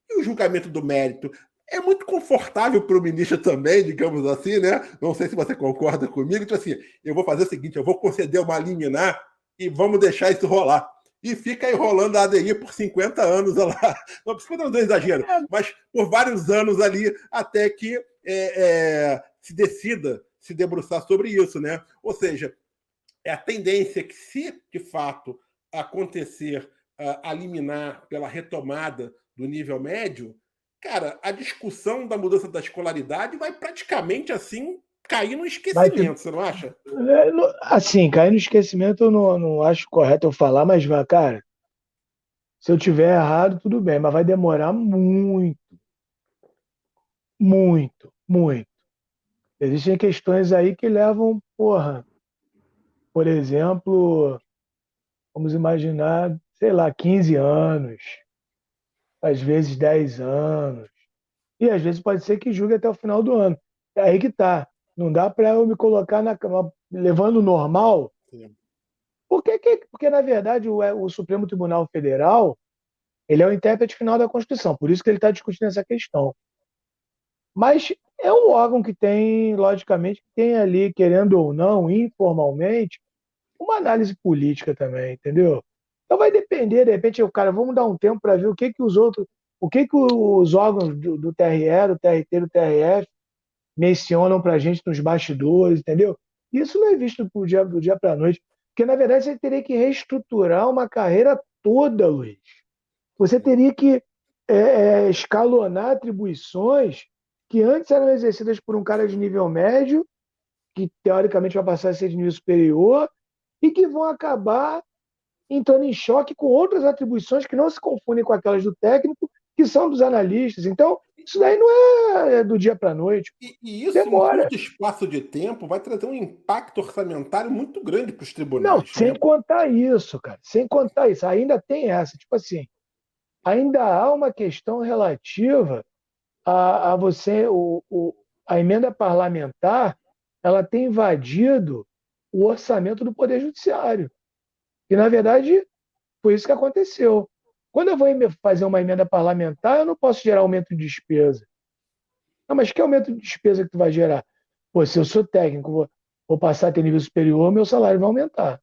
E o julgamento do mérito é muito confortável para o ministro também, digamos assim, né? Não sei se você concorda comigo. Então, assim, eu vou fazer o seguinte: eu vou conceder uma liminar e vamos deixar isso rolar. E fica enrolando a ADI por 50 anos lá. Não, 50 anos não é exagero, mas por vários anos ali, até que se decida se debruçar sobre isso, né? Ou seja, é a tendência que, se de fato acontecer a liminar pela retomada do nível médio, cara, a discussão da mudança da escolaridade vai praticamente assim cair no
Vai ter,
esquecimento, você não acha?
assim, cair no esquecimento eu não acho correto eu falar, mas vai, cara, se eu tiver errado, tudo bem, mas vai demorar muito, muito, muito. Existem questões aí que levam, porra, por exemplo, vamos imaginar, sei lá, 15 anos, às vezes 10 anos. E às vezes pode ser que julgue até o final do ano. É aí que tá. Não dá para eu me colocar na cama levando o normal.
Sim.
Porque, na verdade, o Supremo Tribunal Federal ele é o intérprete final da Constituição. Por isso que ele está discutindo essa questão. Mas é um órgão que tem, logicamente, que tem ali, querendo ou não, informalmente, uma análise política também, entendeu? Então vai depender, de repente, o cara, vamos dar um tempo para ver o que os órgãos do TRE, do TRT, do TRF mencionam para a gente nos bastidores, entendeu? Isso não é visto do dia para a noite, porque na verdade você teria que reestruturar uma carreira toda, Luiz. Você teria que escalonar atribuições que antes eram exercidas por um cara de nível médio, que teoricamente vai passar a ser de nível superior, e que vão acabar entrando em choque com outras atribuições que não se confundem com aquelas do técnico, que são dos analistas. Então, isso daí não é do dia para a noite.
E isso, em
Demora.
curto espaço de tempo, vai trazer um impacto orçamentário muito grande para os
Não,
tribunais,
sem
né?
contar isso, cara. Sem contar isso. Ainda tem essa. Tipo assim, ainda há uma questão relativa a você. A emenda parlamentar ela tem invadido o orçamento do Poder Judiciário. E, na verdade, foi isso que aconteceu. Quando eu vou fazer uma emenda parlamentar, eu não posso gerar aumento de despesa. Não, mas que aumento de despesa que tu vai gerar? Pô, se eu sou técnico, vou passar a ter nível superior, meu salário vai aumentar.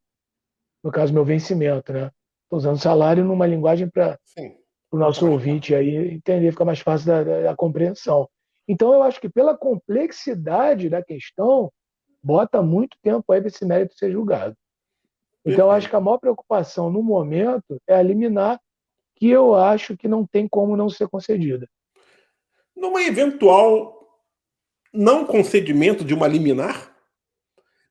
No caso, meu vencimento, né? Estou usando salário numa linguagem para
Sim,
o
fica
nosso
mais fácil.
ouvinte aí entender, fica mais fácil da compreensão. Então, eu acho que pela complexidade da questão, bota muito tempo aí para esse mérito ser julgado. Então, eu acho que a
Perfeito.
maior preocupação no momento é eliminar que eu acho que não tem como não ser concedida.
Numa eventual não concedimento de uma liminar,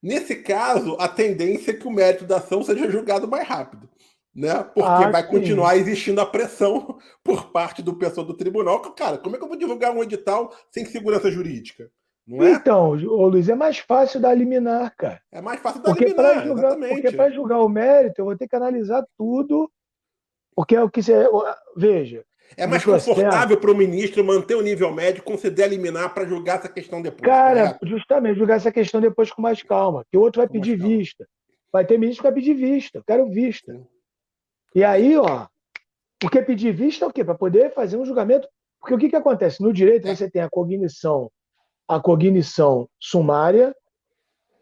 nesse caso, a tendência é que o mérito da ação seja julgado mais rápido, né? Porque
Ah,
vai
sim.
continuar existindo a pressão por parte do pessoal do tribunal. Cara, como é que eu vou divulgar um edital sem segurança jurídica? não é?
Então, ô Luiz, é mais fácil dar liminar, cara.
É mais fácil da
Porque para
eliminar,
julgar, porque
exatamente.
para julgar o mérito, eu vou ter que analisar tudo, porque é o que você. Veja,
É
no
mais
processo,
confortável para o ministro manter o nível médio, conceder a liminar para julgar essa questão depois,
cara,
correto?
justamente, julgar essa questão depois com mais calma. Que o outro vai
Com mais
pedir
calma.
vista. Vai ter ministro que vai pedir vista. Eu quero vista.
Sim.
E aí, ó, porque pedir vista é o quê? Para poder fazer um julgamento. Porque o que, que acontece? No direito
É,
você tem a cognição sumária,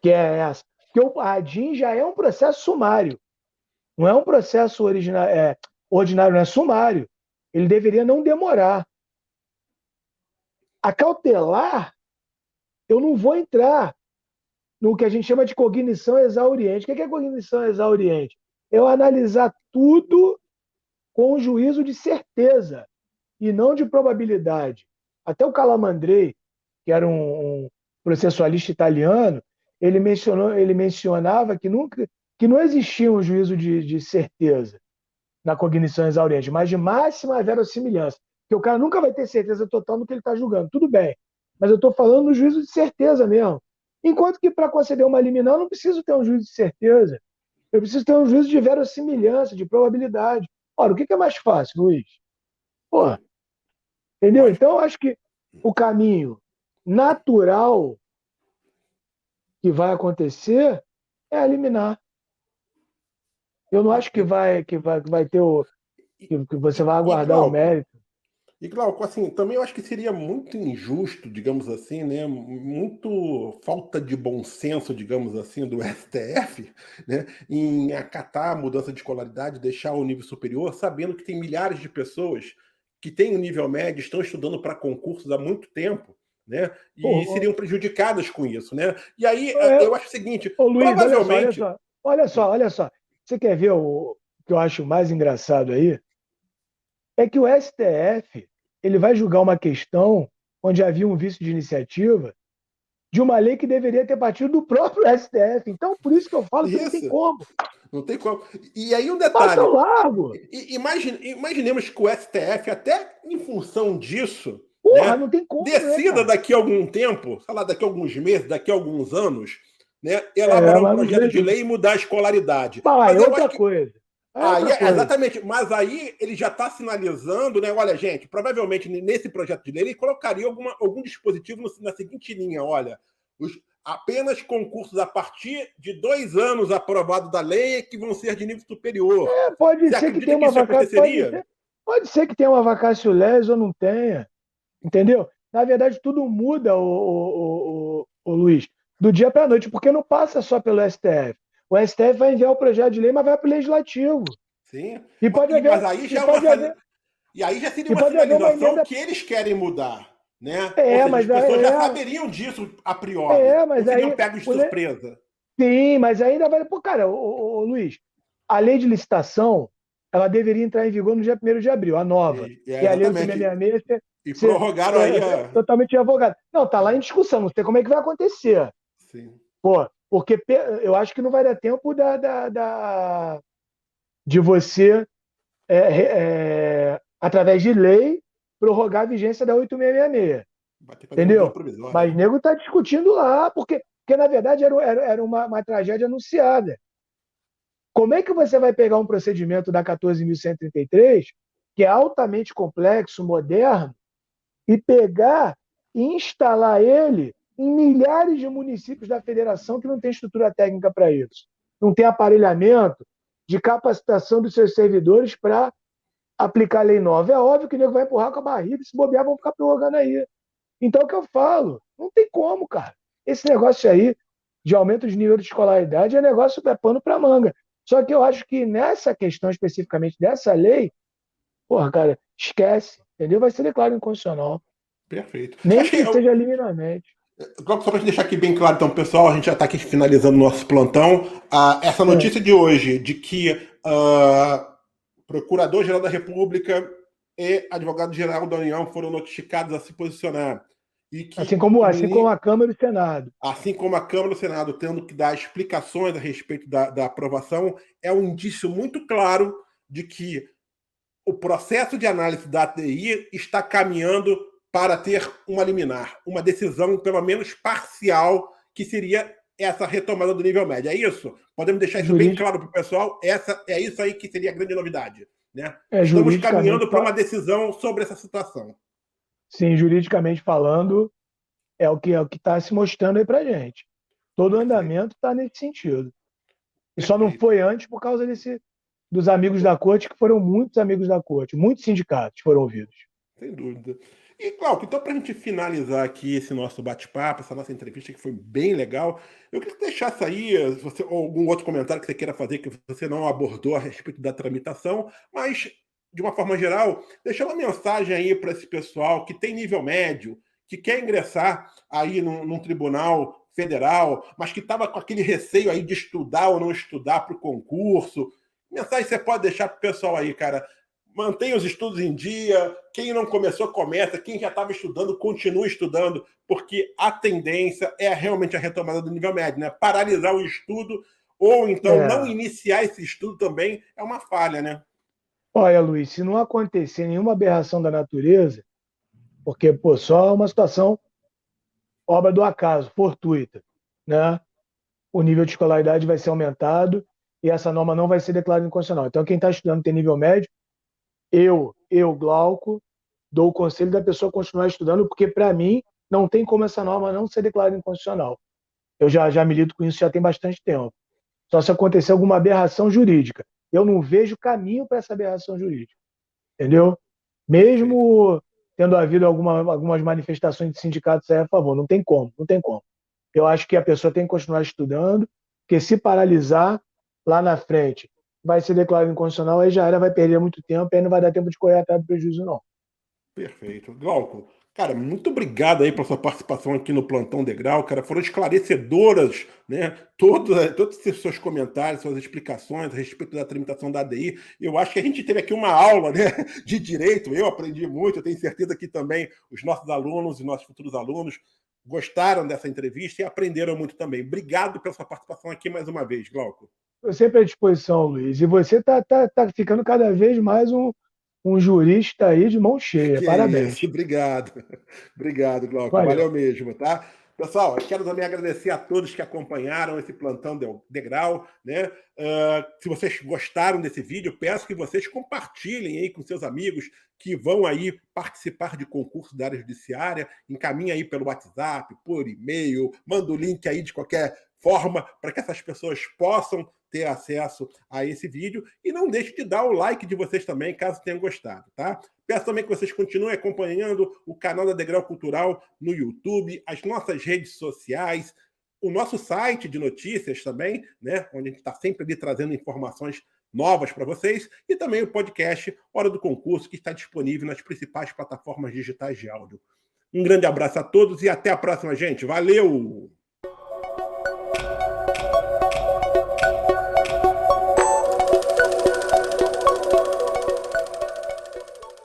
que é essa. Porque o ADIM já é um processo sumário. Não é um processo ordinário, não é sumário. Ele deveria não demorar. A cautelar, eu não vou entrar no que a gente chama de cognição exauriente. O que é cognição exauriente? Eu analisar tudo com um juízo de certeza e não de probabilidade. Até o Calamandrei, que era um processualista italiano, ele mencionava que não existia um juízo de certeza na cognição exauriente, mas de máxima verossimilhança. Porque o cara nunca vai ter certeza total no que ele está julgando. Tudo bem. Mas eu estou falando no juízo de certeza mesmo. Enquanto que para conceder uma liminar, eu não preciso ter um juízo de certeza. Eu preciso ter um juízo de verossimilhança, de probabilidade. Ora, o que é mais fácil, Luiz? Pô, entendeu?
lógico.
Então, eu acho que o caminho natural que vai acontecer é eliminar. Eu não acho
Perfeito.
que vai ter
E,
que você vai
e
aguardar o
Glauco,
mérito.
assim, também eu acho que seria muito injusto, digamos assim, né? Muito falta de bom senso, digamos assim, do STF, né? Em acatar a mudança de escolaridade, deixar o nível superior, sabendo que tem milhares de pessoas que têm o nível médio, estão estudando para concursos há muito tempo, né? E
Pô,
seriam prejudicadas com isso, né? E aí
é,
eu acho o seguinte,
ô Luiz, olha só, olha
provavelmente.
só, olha só, olha só. Você quer ver o que eu acho mais engraçado aí? É que o STF ele vai julgar uma questão onde havia um vício de iniciativa de uma lei que deveria ter partido do próprio STF. Então, por isso que eu falo que não tem
Isso,
como.
não tem como. E aí um
Passa
detalhe,
o largo.
imaginemos que o STF, até em função disso,
Porra,
né,
não tem como, né,
decida
cara?
daqui a algum tempo, sei lá, daqui a alguns meses, daqui a alguns anos, né,
É,
elaborar um
mas não
projeto de
vejo.
lei e mudar a escolaridade.
Mas aí
Mas
é
eu acho
outra
que
coisa. Aí é
aí,
outra coisa.
exatamente, mas aí ele já está sinalizando, né? Olha, gente, provavelmente nesse projeto de lei ele colocaria algum dispositivo na seguinte linha: olha, apenas concursos a partir de 2 anos aprovados da lei é que vão ser de nível superior.
É, pode
Você
ser que
acredita
tenha
que
uma
isso
vacância,
aconteceria?
pode ser que tenha uma vacácio legis ou não tenha, entendeu? Na verdade, tudo muda, o Luiz, do dia para a noite, porque não passa só pelo STF. O STF vai enviar o projeto de lei, mas vai para o legislativo.
Sim.
E pode
Mas
haver,
aí
e
já é uma
pode haver,
e aí já seria
e
uma
pode haver uma
sinalização
emenda.
que eles querem mudar, né? Ou
É,
seja, as
mas
pessoas já
é,
saberiam disso a priori,
é,
não
mas
seriam
aí
pegos de
o le-
surpresa.
sim, mas ainda vai. Pô, cara, Luiz, a lei de licitação ela deveria entrar em vigor no dia 1º de abril, a nova. E a lei
Exatamente.
8666
E
ser,
prorrogaram aí
ser
a.
totalmente revogada. Não, tá lá em discussão, não sei como é que vai acontecer.
Sim.
Pô, porque eu acho que não vai dar tempo de você, através de lei, prorrogar a vigência da 8666.
Vai ter que fazer uma medida
Entendeu?
provisória.
Mas o nego está discutindo lá, porque na verdade era uma tragédia anunciada. Como é que você vai pegar um procedimento da 14.133, que é altamente complexo, moderno, e pegar e instalar ele em milhares de municípios da federação que não tem estrutura técnica para isso? Não tem aparelhamento de capacitação dos seus servidores para aplicar a lei nova. É óbvio que o nego vai empurrar com a barriga e se bobear vão ficar prorrogando aí. Então, é o que eu falo? Não tem como, cara. Esse negócio aí de aumento de nível de escolaridade é negócio é pano para manga. Só que eu acho que nessa questão especificamente dessa lei, porra, cara, esquece, entendeu? Vai ser declarado inconstitucional.
Perfeito.
Nem
Acho que,
que seja liminarmente.
só para deixar aqui bem claro, então, pessoal, a gente já está aqui finalizando o nosso plantão. Essa
É.
notícia de hoje, de que Procurador-Geral da República e Advogado-Geral da União foram notificados a se posicionar. E que o
Assim como
ministro,
a Câmara e o Senado.
assim como a Câmara e o Senado tendo que dar explicações a respeito da aprovação, é um indício muito claro de que o processo de análise da ATI está caminhando para ter uma liminar, uma decisão pelo menos parcial, que seria essa retomada do nível médio. É isso? Podemos deixar isso bem claro para o pessoal? É isso aí que seria a grande novidade, né? Estamos caminhando para uma decisão sobre essa situação.
Sim, juridicamente falando, é o que está se mostrando aí para gente. Todo o andamento está nesse sentido. E só não foi antes por causa dos amigos da corte, que foram muitos amigos da corte, muitos sindicatos foram ouvidos.
Sem dúvida. E, Glauco, então, para a gente finalizar aqui esse nosso bate-papo, essa nossa entrevista que foi bem legal, eu queria que você deixasse aí algum outro comentário que você queira fazer que você não abordou a respeito da tramitação, mas, de uma forma geral, deixar uma mensagem aí para esse pessoal que tem nível médio, que quer ingressar aí num tribunal federal, mas que estava com aquele receio aí de estudar ou não estudar para o concurso. Mensagem você pode deixar para o pessoal aí, cara. Mantenha os estudos em dia, quem não começou, começa, quem já estava estudando, continua estudando, porque a tendência é realmente a retomada do nível médio, né? Paralisar o estudo, ou então não iniciar esse estudo também é uma falha, né?
Olha, Luiz, se não acontecer nenhuma aberração da natureza, porque, pô, só uma situação, obra do acaso, fortuita, né? O nível de escolaridade vai ser aumentado e essa norma não vai ser declarada inconstitucional. Então, quem está estudando tem nível médio, Glauco, dou o conselho da pessoa continuar estudando, porque, para mim, não tem como essa norma não ser declarada inconstitucional. Eu já milito com isso já tem bastante tempo. Só se acontecer alguma aberração jurídica. Eu não vejo caminho para essa aberração jurídica. Entendeu? Mesmo tendo havido algumas manifestações de sindicatos aí a favor. Não tem como, não tem como. Eu acho que a pessoa tem que continuar estudando, porque se paralisar lá na frente vai ser declarado inconstitucional, aí já era, vai perder muito tempo, aí não vai dar tempo de correr atrás do prejuízo, não.
Perfeito. Glauco, cara, muito obrigado aí pela sua participação aqui no Plantão Degrau, cara. Foram esclarecedoras, né? Todos esses seus comentários, suas explicações a respeito da tramitação da ADI. Eu acho que a gente teve aqui uma aula, né, de direito. Eu aprendi muito, eu tenho certeza que também os nossos alunos e nossos futuros alunos gostaram dessa entrevista e aprenderam muito também. Obrigado pela sua participação aqui mais uma vez, Glauco.
Eu sempre à disposição, Luiz. E você tá ficando cada vez mais um jurista aí de mão cheia.
Que
Parabéns.
isso, obrigado. Obrigado, Glauco.
Valeu
Mesmo, tá? Pessoal, eu quero também agradecer a todos que acompanharam esse Plantão Degrau, né? Se vocês gostaram desse vídeo, peço que vocês compartilhem aí com seus amigos que vão aí participar de concurso da área judiciária, encaminha aí pelo WhatsApp, por e-mail, manda o link aí de qualquer forma para que essas pessoas possam ter acesso a esse vídeo, e não deixe de dar o like de vocês também, caso tenham gostado, tá? Peço também que vocês continuem acompanhando o canal da Degrau Cultural no YouTube, as nossas redes sociais, o nosso site de notícias também, né? Onde a gente está sempre ali trazendo informações novas para vocês, e também o podcast Hora do Concurso, que está disponível nas principais plataformas digitais de áudio. Um grande abraço a todos e até a próxima, gente. Valeu!